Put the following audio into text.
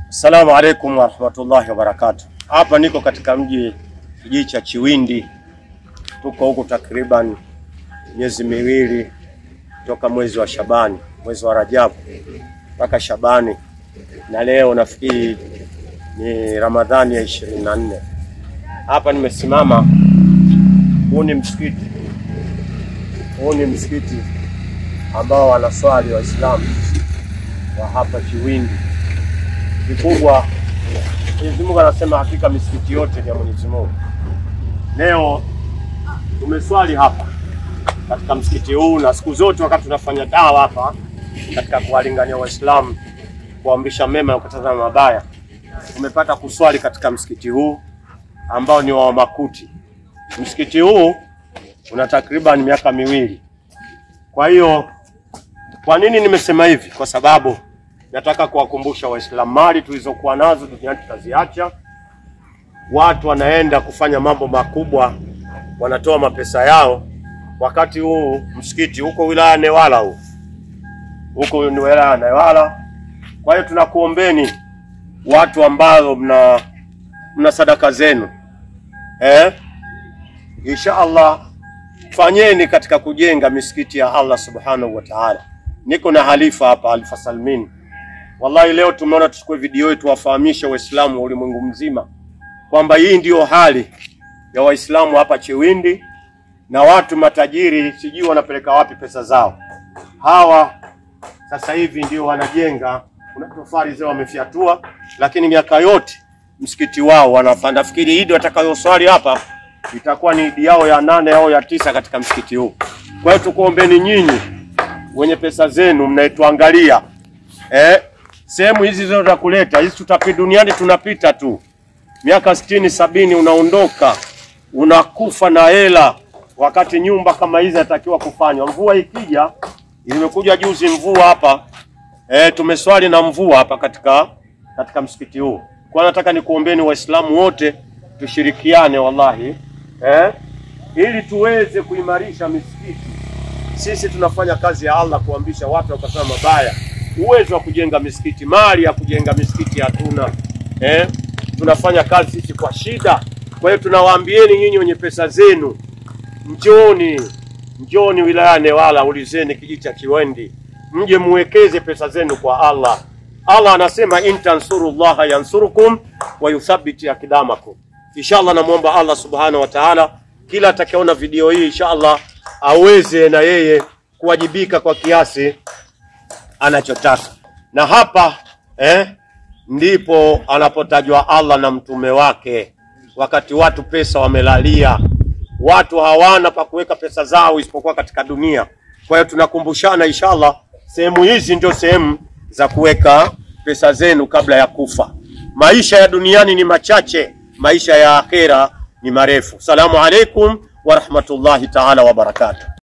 Assalamu alaikum wa rahmatullahi wa barakatuh. Hapa niko katika kijiji cha Chiwindi. Tuko huko takriban miezi miwili toka mwezi wa Shabani, mwezi wa Rajabu mpaka Shabani, na leo nafikiri ni Ramadhani ya 24. Hapa nimesimama. Huu ni msikiti ambao wanaswali Waislamu wa hapa Chiwindi. Kikubwa Mwenyezi Mungu anasema hakika misikiti yote ni ya Mwenyezi Mungu. Leo tumeswali hapa katika msikiti huu, na siku zote wakati tunafanya dawa hapa katika kuwalingania Waislamu, kuamrisha mema na kukataza mabaya, tumepata kuswali katika msikiti huu ambao ni wa Makuti. Msikiti huu una takriban miaka miwili. Kwa hiyo kwa nini nimesema hivi? Kwa sababu nataka kuwakumbusha Waislamu, mali tulizokuwa nazo duniani tutaziacha. Watu wanaenda kufanya mambo makubwa, wanatoa mapesa yao. Wakati huu msikiti huko wilaya Newala, huko ni wilaya Newala. Kwa hiyo tunakuombeni watu ambao mna sadaka zenu, inshallah fanyeni katika kujenga misikiti ya Allah subhanahu wa ta'ala. Niko na halifa hapa, Halifa Salmin. Wallahi leo tumeona tuchukue video yetu wafahamisha Waislamu wa ulimwengu mzima kwamba hii ndiyo hali ya Waislamu hapa Chiwindi, na watu matajiri sijui wanapeleka wapi pesa zao. Hawa sasa hivi ndio wanajenga, kuna tofali zao wamefyatua, lakini miaka yote msikiti wao wanafanya. Fikiri Idi watakayoswali hapa itakuwa ni Idi yao ya 8 au ya 9 katika msikiti huu. Kwa hiyo tukuombeni nyinyi wenye pesa zenu mnaituangalia, sehemu hizi zote za kuleta hizi, tutapita duniani, tunapita tu miaka 60-70 unaondoka, unakufa na hela, wakati nyumba kama hizi natakiwa kufanywa. Mvua ikija, imekuja juzi mvua hapa, tumeswali na mvua hapa katika msikiti huu. Kwa nataka nikuombeni Waislamu wote tushirikiane wallahi, ili tuweze kuimarisha misikiti. Sisi tunafanya kazi ya Allah kuambisha watu wakataza mabaya. Uwezo wa kujenga misikiti, mali ya kujenga misikiti hatuna. Tunafanya kazi sisi kwa shida. Kwa hiyo tunawaambieni nyinyi wenye pesa zenu, njoni wilaya Newala, ulizeni kijiji cha Chiwindi, mje muwekeze pesa zenu kwa Allah. Allah anasema in tansurullaha yansurukum wa yuthabbit aqdamakum. Inshallah namuomba Allah subhanahu wa ta'ala kila atakayeona video hii inshallah aweze na yeye kuwajibika kwa kiasi anachotaka. Na hapa ndipo anapotajwa Allah na mtume wake, wakati watu pesa wamelalia, watu hawana pa kuweka pesa zao isipokuwa katika dunia. Kwa hiyo tunakumbushana inshallah, sehemu hizi ndio sehemu za kuweka pesa zenu kabla ya kufa. Maisha ya duniani ni machache, maisha ya akhera ni marefu. Salamu alaikum wa rahmatullahi ta'ala wa barakatuh.